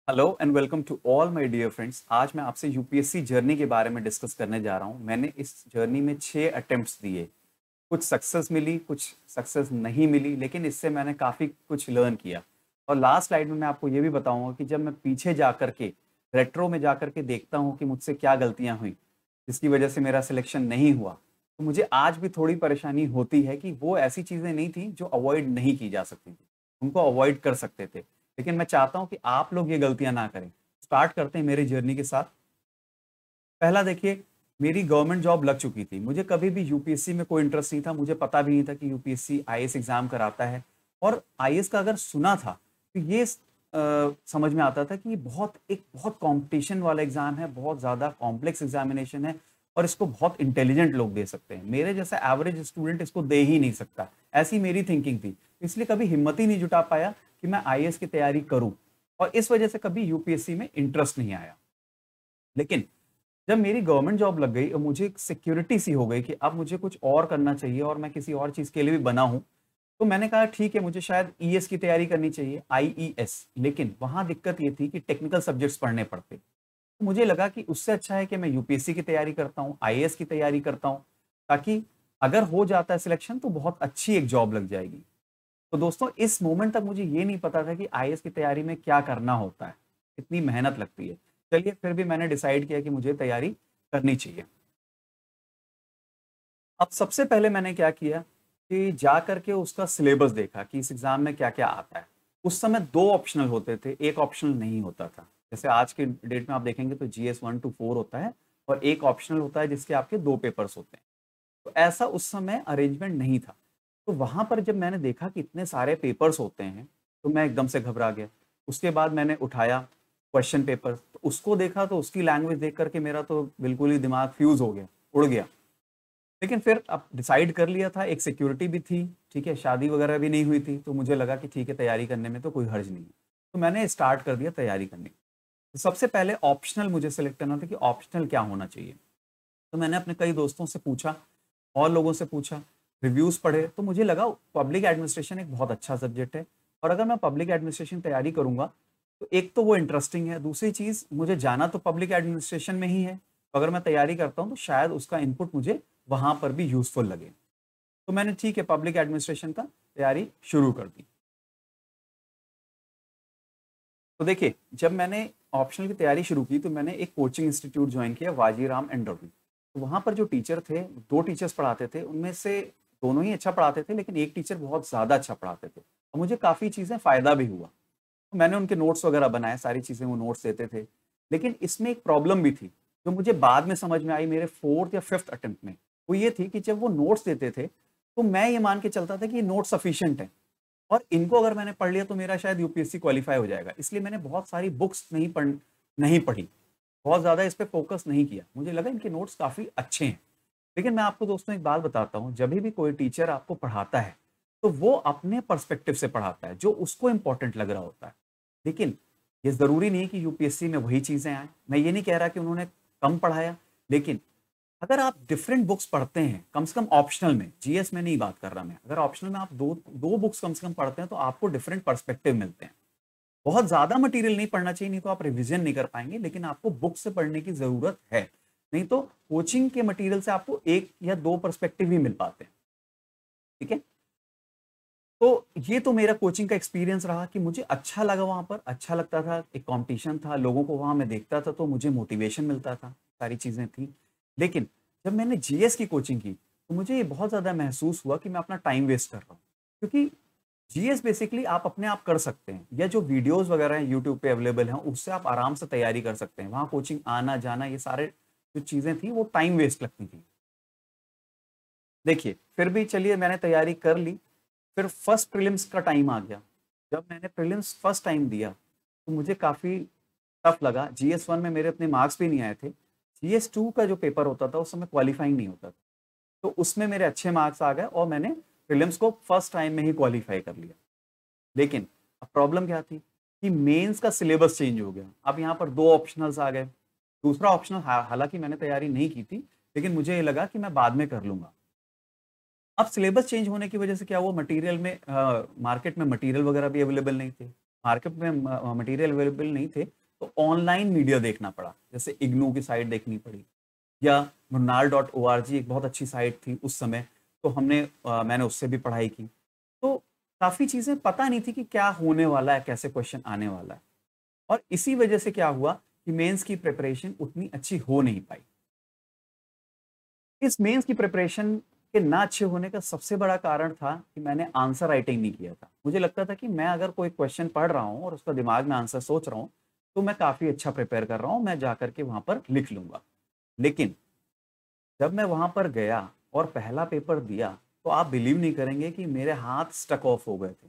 Hello and welcome to all my dear friends. आज मैं आपसे यूपीएससी जर्नी के बारे में डिस्कस करने जा रहा हूं। मैंने इस जर्नी में 6 अटेम्प्ट्स दिए। कुछ सक्सेस मिली, कुछ सक्सेस नहीं मिली, लेकिन इससे मैंने काफ़ी कुछ लर्न किया। और लास्ट स्लाइड में मैं आपको ये भी बताऊंगा कि जब मैं पीछे जा कर के रेट्रो में जा कर के देखता हूँ कि मुझसे क्या गलतियाँ हुई जिसकी वजह से मेरा सिलेक्शन नहीं हुआ, तो मुझे आज भी थोड़ी परेशानी होती है कि वो ऐसी चीज़ें नहीं थी जो अवॉइड नहीं की जा सकती थी, उनको अवॉइड कर सकते थे। लेकिन मैं चाहता हूं कि आप लोग ये गलतियां ना करें। स्टार्ट करते हैं मेरी जर्नी के साथ। पहला देखिए, मेरी गवर्नमेंट जॉब लग चुकी थी। मुझे कभी भी यूपीएससी में कोई इंटरेस्ट नहीं था। मुझे पता भी नहीं था कि यूपीएससी आईएएस एग्जाम कराता है। और आईएएस का अगर सुना था तो ये समझ में आता था कि ये बहुत कंपटीशन वाला एग्जाम है, बहुत ज़्यादा कॉम्प्लेक्स एग्जामिनेशन है और इसको बहुत इंटेलिजेंट लोग दे सकते हैं। मेरे जैसा एवरेज स्टूडेंट इसको दे ही नहीं सकता, ऐसी मेरी थिंकिंग थी। इसलिए कभी हिम्मत ही नहीं जुटा पाया कि मैं आईएएस की तैयारी करूं, और इस वजह से कभी यूपीएससी में इंटरेस्ट नहीं आया। लेकिन जब मेरी गवर्नमेंट जॉब लग गई और मुझे एक सिक्योरिटी सी हो गई कि अब मुझे कुछ और करना चाहिए और मैं किसी और चीज़ के लिए भी बना हूँ, तो मैंने कहा ठीक है, मुझे शायद ईएस की तैयारी करनी चाहिए, आईईएस। लेकिन वहाँ दिक्कत ये थी कि टेक्निकल सब्जेक्ट्स पढ़ने पड़ते। तो मुझे लगा कि उससे अच्छा है कि मैं यूपीएससी की तैयारी करता हूँ, आईएएस की तैयारी करता हूँ, ताकि अगर हो जाता है सिलेक्शन तो बहुत अच्छी एक जॉब लग जाएगी। तो दोस्तों, इस मोमेंट तक मुझे ये नहीं पता था कि आईएएस की तैयारी में क्या करना होता है, कितनी मेहनत लगती है। चलिए, फिर भी मैंने डिसाइड किया कि मुझे तैयारी करनी चाहिए। अब सबसे पहले मैंने क्या किया कि जा करके उसका सिलेबस देखा कि इस एग्जाम में क्या क्या आता है। उस समय दो ऑप्शनल होते थे, एक ऑप्शनल नहीं होता था। जैसे आज के डेट में आप देखेंगे तो जीएस 1 to 4 होता है और एक ऑप्शनल होता है जिसके आपके दो पेपर्स होते हैं। तो ऐसा उस समय अरेंजमेंट नहीं था। तो वहां पर जब मैंने देखा कि इतने सारे पेपर्स होते हैं, तो मैं एकदम से घबरा गया। उसके बाद मैंने उठाया क्वेश्चन पेपर, तो उसको देखा, तो उसकी लैंग्वेज देख करके मेरा तो बिल्कुल ही दिमाग फ्यूज हो गया, उड़ गया। लेकिन फिर अब डिसाइड कर लिया था, एक सिक्योरिटी भी थी, ठीक है, शादी वगैरह भी नहीं हुई थी, तो मुझे लगा कि ठीक है, तैयारी करने में तो कोई हर्ज नहीं है। तो मैंने स्टार्ट कर दिया तैयारी करने। तो सबसे पहले ऑप्शनल मुझे सेलेक्ट करना था कि ऑप्शनल क्या होना चाहिए। तो मैंने अपने कई दोस्तों से पूछा और लोगों से पूछा, रिव्यूज पढ़े, तो मुझे लगा पब्लिक एडमिनिस्ट्रेशन एक बहुत अच्छा सब्जेक्ट है। और अगर मैं पब्लिक एडमिनिस्ट्रेशन तैयारी करूंगा तो एक तो वो इंटरेस्टिंग है, दूसरी चीज मुझे जाना तो पब्लिक एडमिनिस्ट्रेशन में ही है। तो अगर मैं तैयारी करता हूँ तो शायद उसका इनपुट मुझे वहां पर भी यूजफुल लगे। तो मैंने ठीक है, पब्लिक एडमिनिस्ट्रेशन का तैयारी शुरू कर दी। तो देखिए, जब मैंने ऑप्शनल की तैयारी शुरू की तो मैंने एक कोचिंग इंस्टीट्यूट ज्वाइन किया, वाजीराम एंड रवि। तो वहाँ पर जो टीचर थे, दो टीचर्स पढ़ाते थे, उनमें से दोनों ही अच्छा पढ़ाते थे, लेकिन एक टीचर बहुत ज़्यादा अच्छा पढ़ाते थे और मुझे काफ़ी चीज़ें फ़ायदा भी हुआ। तो मैंने उनके नोट्स वगैरह बनाए, सारी चीज़ें वो नोट्स देते थे। लेकिन इसमें एक प्रॉब्लम भी थी जो मुझे बाद में समझ में आई मेरे फोर्थ या फिफ्थ अटेम्प्ट में। वो ये थी कि जब वो नोट्स देते थे तो मैं ये मान के चलता था कि ये नोट सफिशिएंट है और इनको अगर मैंने पढ़ लिया तो मेरा शायद यूपीएससी क्वालिफाई हो जाएगा। इसलिए मैंने बहुत सारी बुक्स नहीं पढ़ी, बहुत ज़्यादा इस पे फोकस नहीं किया। मुझे लगा इनके नोट्स काफ़ी अच्छे हैं। लेकिन मैं आपको दोस्तों एक बात बताता हूँ, जब भी कोई टीचर आपको पढ़ाता है तो वो अपने पर्सपेक्टिव से पढ़ाता है, जो उसको इंपॉर्टेंट लग रहा होता है। लेकिन ये ज़रूरी नहीं कि यूपीएससी में वही चीज़ें आएँ। मैं ये नहीं कह रहा कि उन्होंने कम पढ़ाया, लेकिन अगर आप डिफरेंट बुक्स पढ़ते हैं, कम से कम ऑप्शनल में, जीएस में नहीं बात कर रहा मैं, अगर ऑप्शनल में आप दो दो बुक्स कम से कम पढ़ते हैं तो आपको डिफरेंट पर्सपेक्टिव मिलते हैं। बहुत ज्यादा मटेरियल नहीं पढ़ना चाहिए, नहीं तो आप रिवीजन नहीं कर पाएंगे, लेकिन आपको बुक से पढ़ने की जरूरत है। नहीं तो कोचिंग के मटेरियल से आपको एक या दो पर्सपेक्टिव ही मिल पाते हैं। ठीक है। तो ये तो मेरा कोचिंग का एक्सपीरियंस रहा कि मुझे अच्छा लगा, वहां पर अच्छा लगता था, एक कंपटीशन था, लोगों को वहां मैं देखता था तो मुझे मोटिवेशन मिलता था, सारी चीजें थी। लेकिन जब मैंने जीएस की कोचिंग की तो मुझे ये बहुत ज्यादा महसूस हुआ कि मैं अपना टाइम वेस्ट कर रहा हूँ। क्योंकि जीएस बेसिकली आप अपने आप कर सकते हैं, या जो वीडियोस वगैरह हैं यूट्यूब पे अवेलेबल हैं उससे आप आराम से तैयारी कर सकते हैं। वहां कोचिंग आना जाना ये सारे जो चीजें थी वो टाइम वेस्ट लगती थी। देखिए, फिर भी चलिए, मैंने तैयारी कर ली। फिर फर्स्ट प्रीलिम्स का टाइम आ गया। जब मैंने प्रीलिम्स फर्स्ट टाइम दिया तो मुझे काफ़ी टफ लगा। जीएस 1 में मेरे इतने मार्क्स भी नहीं आए थे। जीएस 2 का जो पेपर होता था उस समय क्वालिफाइंग नहीं होता था, तो उसमें मेरे अच्छे मार्क्स आ गए और मैंने प्रीलिम्स को फर्स्ट टाइम में ही क्वालिफाई कर लिया। लेकिन अब प्रॉब्लम क्या थी कि मेंस का सिलेबस चेंज हो गया। अब यहाँ पर दो ऑप्शनल्स आ गए। दूसरा ऑप्शनल हालांकि मैंने तैयारी नहीं की थी, लेकिन मुझे ये लगा कि मैं बाद में कर लूंगा। अब सिलेबस चेंज होने की वजह से क्या हुआ, मटेरियल में मार्केट में मटेरियल वगैरह भी अवेलेबल नहीं थे। मार्केट में मटेरियल अवेलेबल नहीं थे, तो ऑनलाइन मीडिया देखना पड़ा। जैसे इग्नू की साइट देखनी पड़ी, या murnal.org एक बहुत अच्छी साइट थी उस समय, तो मैंने उससे भी पढ़ाई की। तो काफ़ी चीज़ें पता नहीं थी कि क्या होने वाला है, कैसे क्वेश्चन आने वाला है। और इसी वजह से क्या हुआ कि मेंस की प्रिपरेशन उतनी अच्छी हो नहीं पाई। इस मेंस की प्रिपरेशन के ना अच्छे होने का सबसे बड़ा कारण था कि मैंने आंसर राइटिंग नहीं किया था। मुझे लगता था कि मैं अगर कोई क्वेश्चन पढ़ रहा हूँ और उसका दिमाग में आंसर सोच रहा हूँ, तो मैं काफ़ी अच्छा प्रिपेयर कर रहा हूँ, मैं जाकर के वहाँ पर लिख लूँगा। लेकिन जब मैं वहाँ पर गया और पहला पेपर दिया, तो आप बिलीव नहीं करेंगे कि मेरे हाथ स्टक ऑफ हो गए थे।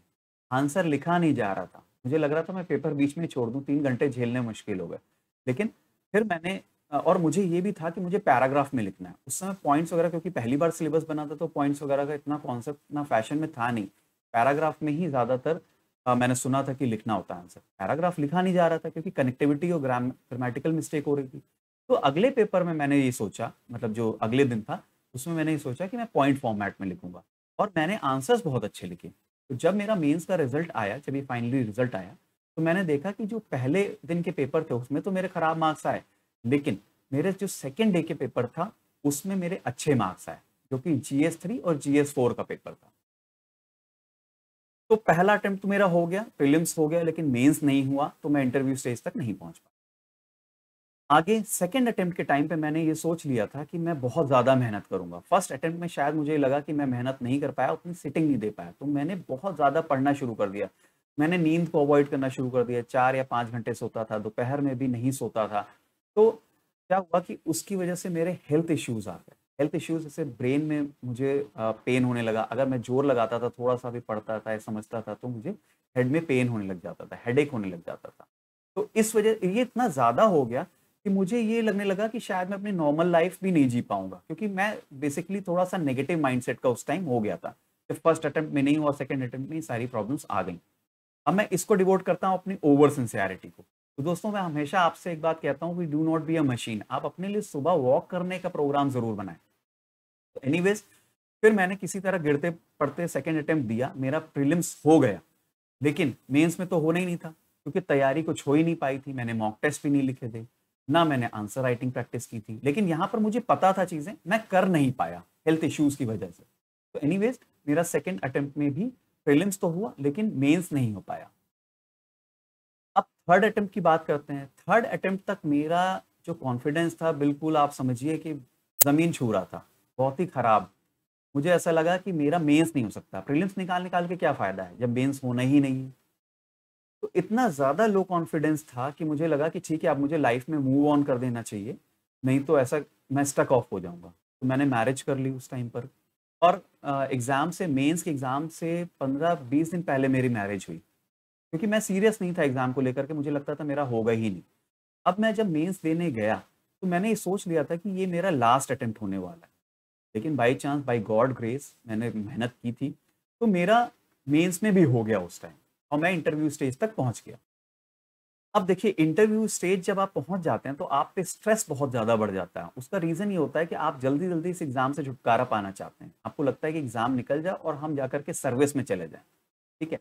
आंसर लिखा नहीं जा रहा था। मुझे लग रहा था मैं पेपर बीच में ही छोड़ दूँ, 3 घंटे झेलने मुश्किल हो गए। लेकिन फिर और मुझे ये भी था कि मुझे पैराग्राफ में लिखना है। उस समय पॉइंट्स वगैरह, क्योंकि पहली बार सिलेबस बना था, तो पॉइंट्स वगैरह का इतना कॉन्सेप्ट, इतना फैशन में था नहीं। पैराग्राफ में ही ज़्यादातर मैंने सुना था कि लिखना होता है आंसर। पैराग्राफ लिखा नहीं जा रहा था क्योंकि कनेक्टिविटी और ग्रामेटिकल मिस्टेक हो रही थी। तो अगले पेपर में मैंने ये सोचा, मतलब जो अगले दिन था, उसमें मैंने ये सोचा कि मैं पॉइंट फॉर्मेट में लिखूंगा, और मैंने आंसर्स बहुत अच्छे लिखे। तो जब मेरा मेंस का रिजल्ट आया, जब ये फाइनली रिजल्ट आया, तो मैंने देखा कि जो पहले दिन के पेपर थे उसमें तो मेरे खराब मार्क्स आए, लेकिन मेरे जो सेकेंड डे के पेपर था उसमें मेरे अच्छे मार्क्स आए, जो कि GS3 और GS4 का पेपर था। तो पहला अटेम्प्ट तो मेरा हो गया, प्रीलिम्स हो गया, लेकिन मेंस नहीं हुआ, तो मैं इंटरव्यू स्टेज तक नहीं पहुंच पाया। आगे सेकंड अटेम्प्ट के टाइम पे मैंने ये सोच लिया था कि मैं बहुत ज़्यादा मेहनत करूंगा। फर्स्ट अटेम्प्ट में शायद मुझे लगा कि मैं मेहनत नहीं कर पाया, उतनी सिटिंग नहीं दे पाया, तो मैंने बहुत ज़्यादा पढ़ना शुरू कर दिया। मैंने नींद को अवॉइड करना शुरू कर दिया, 4 या 5 घंटे सोता था, दोपहर में भी नहीं सोता था। तो क्या हुआ कि उसकी वजह से मेरे हेल्थ इश्यूज़ आ गए। हेल्थ इश्यूज़ जैसे ब्रेन में मुझे पेन होने लगा। अगर मैं ज़ोर लगाता था, थोड़ा-सा भी पढ़ता था या समझता था, तो मुझे हेड में पेन होने लग जाता था, हेडेक होने लग जाता था। तो इस वजह ये इतना ज़्यादा हो गया कि मुझे ये लगने लगा कि शायद मैं अपनी नॉर्मल लाइफ भी नहीं जी पाऊँगा, क्योंकि मैं बेसिकली थोड़ा-सा नेगेटिव माइंडसेट का उस टाइम हो गया था। जब फर्स्ट अटेम्प्ट में नहीं हुआ, सेकंड अटेम्प्ट में ये सारी प्रॉब्लम्स आ गईं। अब मैं इसको डिवोट करता हूँ अपनी ओवर सिंसियरिटी को। तो दोस्तों, मैं हमेशा आपसे एक बात कहता हूँ कि do not be a machine. आप अपने लिए सुबह वॉक करने का प्रोग्राम ज़रूर बनाएँ। तो एनीवेज़, फिर मैंने किसी तरह गिरते-पड़ते सेकंड अटेम्प्ट दिया, मेरा प्रीलिम्स हो गया। लेकिन मेंस में तो होना ही नहीं था, क्योंकि तैयारी कुछ हो ही नहीं पाई थी। मैंने मॉक टेस्ट भी नहीं लिखे थे, ना मैंने आंसर राइटिंग प्रैक्टिस की थी। लेकिन यहाँ पर मुझे पता था चीज़ें, मैं कर नहीं पाया हेल्थ इश्यूज़ की वजह से। तो एनीवेज़, मेरा सेकंड अटेम्प्ट में भी प्रीलिम्स तो हुआ, लेकिन मेंस नहीं हो पाया। अब थर्ड अटेम्प्ट की बात करते हैं। थर्ड अटेम्प्ट तक मेरा जो कॉन्फिडेंस था, बिल्कुल आप समझिए कि ज़मीन छू रहा था, बहुत ही खराब। मुझे ऐसा लगा कि मेरा मेंस नहीं हो सकता। प्रीलिम्स निकाल-निकाल के क्या फ़ायदा है, जब मेंस होना ही नहीं है। तो इतना ज़्यादा लो कॉन्फिडेंस था कि मुझे लगा कि ठीक है, अब मुझे लाइफ में मूव ऑन कर देना चाहिए, नहीं तो ऐसा मैं स्टक ऑफ हो जाऊँगा। तो मैंने मैरिज कर ली उस टाइम पर, और एग्ज़ाम से, मेंस के एग्ज़ाम से 15-20 दिन पहले मेरी मैरिज हुई, क्योंकि मैं सीरियस नहीं था एग्ज़ाम को लेकर के, मुझे लगता था मेरा होगा ही नहीं। अब मैं जब मेंस देने गया, तो मैंने ये सोच लिया था कि ये मेरा लास्ट अटेम्प्ट होने वाला है। लेकिन by chance, by god grace, मैंने मेहनत की थी, तो मेरा मेंस में भी हो गया उस टाइम, और मैं इंटरव्यू स्टेज तक पहुँच गया। अब देखिए, इंटरव्यू स्टेज जब आप पहुँच जाते हैं, तो आप पे स्ट्रेस बहुत ज़्यादा बढ़ जाता है। उसका रीज़न ये होता है कि आप जल्दी-जल्दी इस एग्ज़ाम से छुटकारा पाना चाहते हैं। आपको लगता है कि एग्ज़ाम निकल जाए और हम जाकर के सर्विस में चले जाएँ, ठीक है?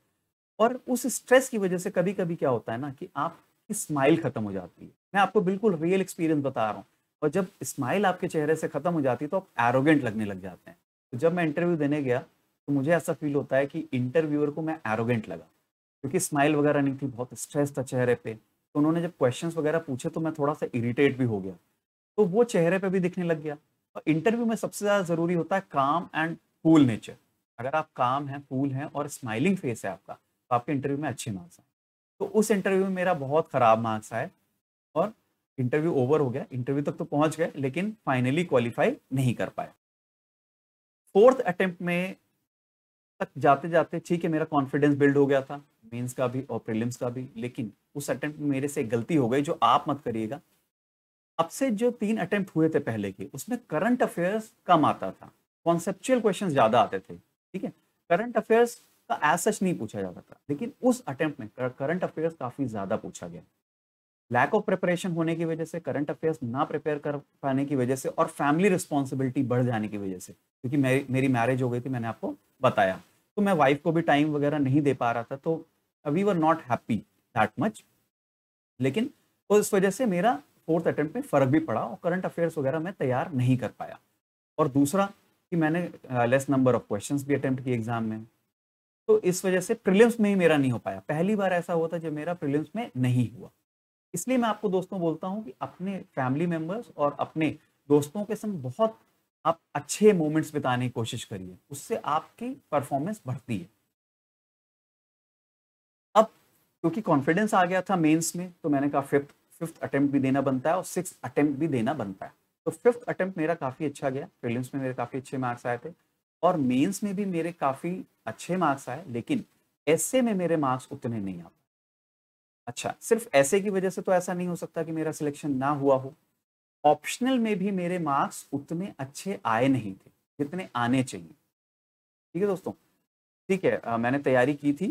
और उस स्ट्रेस की वजह से कभी-कभी क्या होता है ना कि आपकी स्माइल खत्म हो जाती है। मैं आपको बिल्कुल रियल एक्सपीरियंस बता रहा हूँ, और जब स्माइल आपके चेहरे से खत्म हो जाती है, तो आप एरोगेंट लगने लग जाते हैं। तो जब मैं इंटरव्यू देने गया, तो मुझे ऐसा फ़ील होता है कि इंटरव्यूअर को मैं एरोगेंट लगा, क्योंकि स्माइल वगैरह नहीं थी, बहुत स्ट्रेस था चेहरे पे। तो उन्होंने जब क्वेश्चंस वगैरह पूछे, तो मैं थोड़ा-सा इरिटेट भी हो गया। तो वो चेहरे पे भी दिखने लग गया। और इंटरव्यू में सबसे ज़्यादा ज़रूरी होता है काम एंड कूल नेचर। अगर आप काम हैं, कूल हैं और स्माइलिंग फेस है आपका, तो आपके इंटरव्यू में अच्छे मार्क्स आएँ। तो उस इंटरव्यू में मेरा बहुत खराब मार्क्स आए, और इंटरव्यू ओवर हो गया। इंटरव्यू तक तो पहुँच गए, लेकिन फाइनली क्वालीफाई नहीं कर पाए। 4th अटेम्प्ट में तक जाते-जाते ठीक है, मेरा कॉन्फिडेंस बिल्ड हो गया था, मेंस का भी और प्रीलिम्स का भी। लेकिन उस अटेम्प्ट में मेरे से एक गलती हो गई, जो आप मत करिएगा। अब से जो 3 अटेम्प्ट हुए थे पहले के, उसमें करंट अफेयर्स कम आता था, कॉन्सेप्चुअल क्वेश्चंस ज़्यादा आते थे, ठीक है? करंट अफेयर्स का एज़ सच नहीं पूछा जाता था, लेकिन उस अटेम्प्ट में करंट अफेयर्स काफ़ी ज़्यादा पूछा गया। लैक ऑफ प्रिपरेशन होने की वजह से, करंट अफेयर्स ना प्रिपेयर कर पाने की वजह से, और फैमिली रिस्पॉन्सिबिलिटी बढ़ जाने की वजह से, क्योंकि मेरी मैरिज हो गई थी, मैंने आपको बताया। तो मैं वाइफ को भी टाइम वगैरह नहीं दे पा रहा था, तो we were not happy that much, लेकिन उस वजह से मेरा फोर्थ अटेम्प्ट में फ़र्क भी पड़ा और करंट अफेयर्स वगैरह मैं तैयार नहीं कर पाया। और दूसरा कि मैंने लेस नंबर ऑफ क्वेश्चंस भी अटेम्प्ट किए एग्जाम में, तो इस वजह से प्रीलिम्स में ही मेरा नहीं हो पाया। पहली बार ऐसा हुआ था जब मेरा प्रीलिम्स में नहीं हुआ। इसलिए मैं आपको दोस्तों बोलता हूँ कि अपने फैमिली मेंबर्स और अपने दोस्तों के संग बहुत आप अच्छे मोमेंट्स बिताने की कोशिश करिए, उससे आपकी परफॉर्मेंस बढ़ती है। अब क्योंकि कॉन्फिडेंस आ गया था मेंस में, तो मैंने कहा फिफ्थ अटेम्प्ट भी देना बनता है और सिक्स अटेम्प्ट भी देना बनता है। तो फिफ्थ अटेम्प्ट मेरा काफ़ी अच्छा गया, प्रीलिम्स में मेरे काफ़ी अच्छे मार्क्स आए थे और मेंस में भी मेरे काफ़ी अच्छे मार्क्स आए, लेकिन एसए में मेरे मार्क्स उतने नहीं आ पाए। अच्छा, सिर्फ ऐसे की वजह से तो ऐसा नहीं हो सकता कि मेरा सिलेक्शन ना हुआ हो। ऑप्शनल में भी मेरे मार्क्स उतने अच्छे आए नहीं थे जितने आने चाहिए। ठीक है दोस्तों, ठीक है, मैंने तैयारी की थी,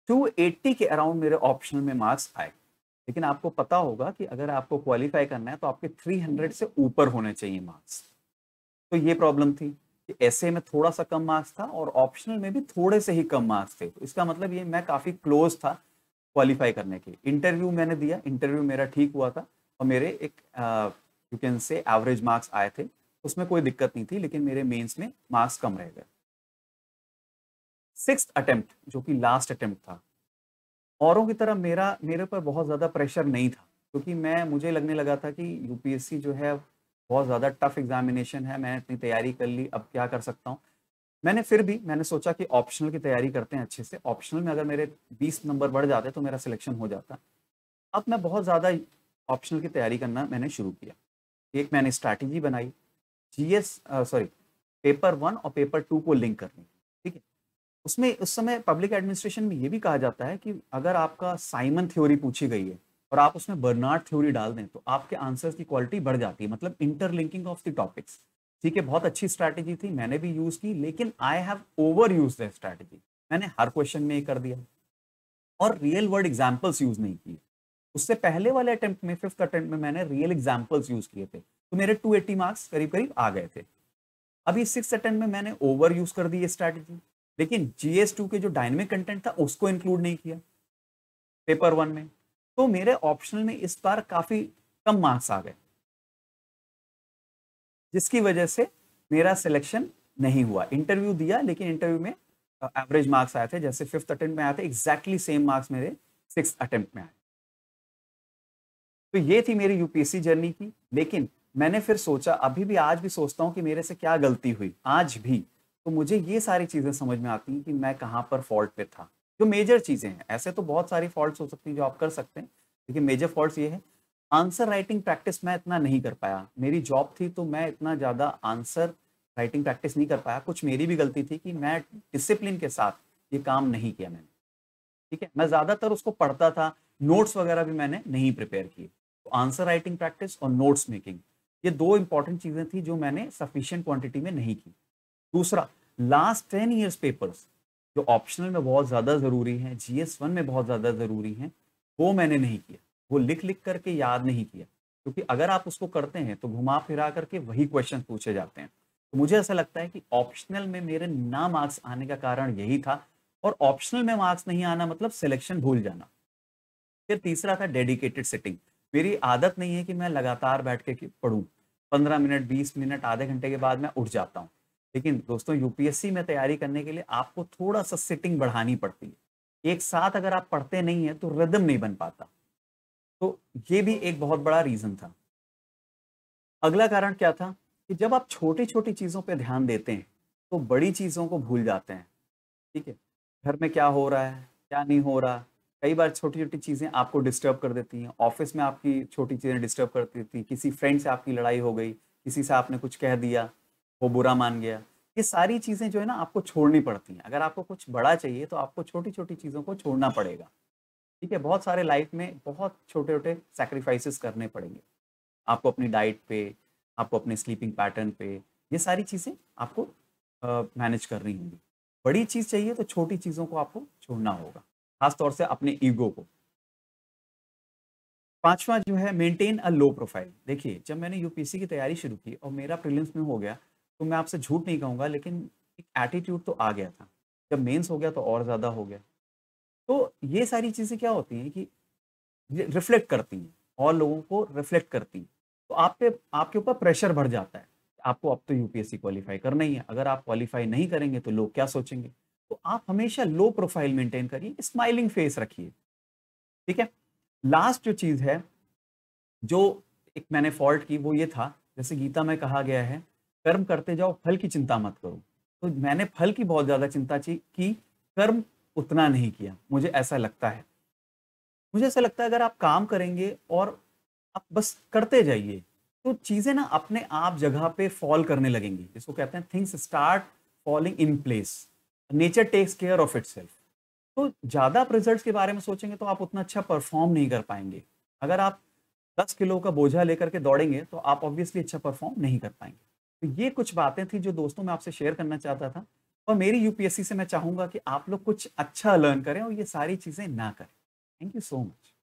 280 के अराउंड मेरे ऑप्शनल में मार्क्स आए, लेकिन आपको पता होगा कि अगर आपको क्वालिफाई करना है तो आपके 300 से ऊपर होने चाहिए मार्क्स। तो ये प्रॉब्लम थी कि ऐसे में थोड़ा सा कम मार्क्स था और ऑप्शनल में भी थोड़े से ही कम मार्क्स थे। तो इसका मतलब ये मैं काफ़ी क्लोज था क्वालिफाई करने के। इंटरव्यू मैंने दिया, इंटरव्यू मेरा ठीक हुआ था और मेरे एक you can say average marks आए थे, उसमें कोई दिक्कत नहीं थी, लेकिन मेरे मेंस में मार्क्स कम रह गए। सिक्स्थ अटेम्प्ट जो कि लास्ट अटेम्प्ट था, औरों की तरह मेरे पर बहुत ज़्यादा प्रेशर नहीं था, क्योंकि मुझे लगने लगा था कि यूपीएससी जो है बहुत ज़्यादा टफ एग्जामिनेशन है, मैंने इतनी तैयारी कर ली, अब क्या कर सकता हूँ। मैंने सोचा कि ऑप्शनल की तैयारी करते हैं अच्छे से, ऑप्शनल में अगर मेरे 20 नंबर बढ़ जाते तो मेरा सिलेक्शन हो जाता। अब मैं बहुत ज़्यादा ऑप्शनल की तैयारी करना मैंने शुरू किया। एक मैंने स्ट्रैटेजी बनाई, पेपर 1 और पेपर 2 को लिंक करने की, ठीक है। उसमें उस समय पब्लिक एडमिनिस्ट्रेशन में ये भी कहा जाता है कि अगर आपका साइमन थ्योरी पूछी गई है और आप उसमें बर्नार्ड थ्योरी डाल दें तो आपके आंसर्स की क्वालिटी बढ़ जाती है, मतलब इंटरलिंकिंग ऑफ द टॉपिक्स। ठीक है, बहुत अच्छी स्ट्रैटेजी थी, मैंने भी यूज की, लेकिन I have over use that strategy. मैंने हर क्वेश्चन में ये कर दिया और रियल वर्ल्ड एग्जाम्पल्स यूज नहीं किए। उससे पहले वाले अटेम्प्ट में, फिफ्थ अटेम्प्ट में, मैंने रियल एग्जाम्पल्स यूज किए थे, तो मेरे 280 मार्क्स करीब करीब आ गए थे। अभी सिक्स अटेम्प्ट में मैंने ओवर यूज कर दी ये स्ट्रैटेजी, लेकिन GS2 के जो डायनेमिक कंटेंट था उसको इंक्लूड नहीं किया पेपर 1 में, तो मेरे ऑप्शनल में इस बार काफी कम मार्क्स आ गए, जिसकी वजह से मेरा सिलेक्शन नहीं हुआ। इंटरव्यू दिया, लेकिन इंटरव्यू में एवरेज मार्क्स आए थे, जैसे फिफ्थ अटेम्प्ट में आए थे एग्जैक्टली सेम मार्क्स मेरे सिक्स अटेम्प्ट में आए। तो ये थी मेरी यूपीएससी जर्नी की। लेकिन मैंने फिर सोचा, अभी भी आज भी सोचता हूँ कि मेरे से क्या गलती हुई आज भी, तो मुझे ये सारी चीजें समझ में आती हैं कि मैं कहाँ पर फॉल्ट पे था। जो मेजर चीजें हैं, ऐसे तो बहुत सारी फॉल्ट्स हो सकती हैं जो आप कर सकते हैं, लेकिन मेजर फॉल्ट्स ये है, आंसर राइटिंग प्रैक्टिस मैं इतना नहीं कर पाया। मेरी जॉब थी तो मैं इतना ज्यादा आंसर राइटिंग प्रैक्टिस नहीं कर पाया। कुछ मेरी भी गलती थी कि मैं डिसिप्लिन के साथ ये काम नहीं किया मैंने। ठीक है, मैं ज्यादातर उसको पढ़ता था, नोट्स वगैरह भी मैंने नहीं प्रिपेयर किए। तो आंसर राइटिंग प्रैक्टिस और नोट्स मेकिंग, ये दो इंपॉर्टेंट चीजें थी जो मैंने सफिशिएंट क्वांटिटी में नहीं की। दूसरा, लास्ट 10 ईयर्स पेपर्स जो ऑप्शनल में बहुत ज्यादा जरूरी हैं, GS1 में बहुत ज्यादा जरूरी हैं, वो मैंने नहीं किया। वो लिख लिख करके याद नहीं किया, क्योंकि अगर आप उसको करते हैं तो घुमा फिरा करके वही क्वेश्चन पूछे जाते हैं। तो मुझे ऐसा लगता है कि ऑप्शनल में मेरे ना मार्क्स आने का कारण यही था, और ऑप्शनल में मार्क्स नहीं आना मतलब सिलेक्शन भूल जाना। फिर तीसरा था डेडिकेटेड सिटिंग। मेरी आदत नहीं है कि मैं लगातार बैठ के पढ़ूं, 15 मिनट 20 मिनट आधे घंटे के बाद मैं उठ जाता हूं। लेकिन दोस्तों, यूपीएससी में तैयारी करने के लिए आपको थोड़ा सा सिटिंग बढ़ानी पड़ती है। एक साथ अगर आप पढ़ते नहीं है तो रिदम नहीं बन पाता। तो ये भी एक बहुत बड़ा रीजन था। अगला कारण क्या था कि जब आप छोटी छोटी चीजों पर ध्यान देते हैं तो बड़ी चीजों को भूल जाते हैं। ठीक है, घर में क्या हो रहा है, क्या नहीं हो रहा, कई बार छोटी-छोटी चीज़ें आपको डिस्टर्ब कर देती हैं। ऑफ़िस में आपकी छोटी चीज़ें डिस्टर्ब कर देती हैं, किसी फ्रेंड से आपकी लड़ाई हो गई, किसी से आपने कुछ कह दिया, वो बुरा मान गया। ये सारी चीज़ें जो है ना आपको छोड़नी पड़ती हैं। अगर आपको कुछ बड़ा चाहिए तो आपको छोटी-छोटी चीज़ों को छोड़ना पड़ेगा। ठीक है, बहुत सारे लाइफ़ में बहुत छोटे-छोटे सैक्रिफाइसेस करने पड़ेंगे। आपको अपनी डाइट पे, आपको अपने स्लीपिंग पैटर्न पे, ये सारी चीज़ें आपको मैनेज करनी होंगी। बड़ी चीज़ चाहिए तो छोटी चीज़ों को आपको छोड़ना होगा, खास तौर से अपने ईगो को। पांचवा जो है, मेंटेन अ लो प्रोफाइल। देखिए, जब मैंने यूपीएससी की तैयारी शुरू की और मेरा प्रीलिम्स में हो गया, तो मैं आपसे झूठ नहीं कहूंगा, लेकिन एक एटीट्यूड तो आ गया था। जब मेंस हो गया तो और ज़्यादा हो गया। तो ये सारी चीज़ें क्या होती हैं कि रिफ्लेक्ट करती हैं और लोगों को रिफ्लेक्ट करती हैं। तो आप पे आपके ऊपर प्रेशर बढ़ जाता है। आपको अब तो यूपीएससी क्वालीफाई करना ही है। अगर आप क्वालीफाई नहीं करेंगे तो लोग क्या सोचेंगे? तो आप हमेशा लो प्रोफाइल मेंटेन करिए, स्माइलिंग फेस रखिए, ठीक है? लास्ट जो चीज़ है, जो एक मैंने फॉल्ट की वो ये था, जैसे गीता में कहा गया है, कर्म करते जाओ, फल की चिंता मत करो। तो मैंने फल की बहुत ज़्यादा चिंता की, कर्म उतना नहीं किया, मुझे ऐसा लगता है। मुझे ऐसा लगता है अगर आप काम करेंगे और आप बस करते जाइए, तो चीज़ें ना अपने आप जगह पे फॉल करने लगेंगी। जिसको कहते हैं things start falling in place. Nature takes care of itself. तो ज़्यादा आप रिजल्ट्स के बारे में सोचेंगे तो आप उतना अच्छा परफॉर्म नहीं कर पाएँगे। अगर आप 10 किलो का बोझा लेकर के दौड़ेंगे तो आप ऑब्वियसली अच्छा परफॉर्म नहीं कर पाएँगे। तो ये कुछ बातें थी जो दोस्तों मैं आपसे शेयर करना चाहता था और मेरी यूपीएससी से मैं चाहूँगा कि आप लोग कुछ अच्छा लर्न करें और ये सारी चीज़ें ना करें। Thank you so much.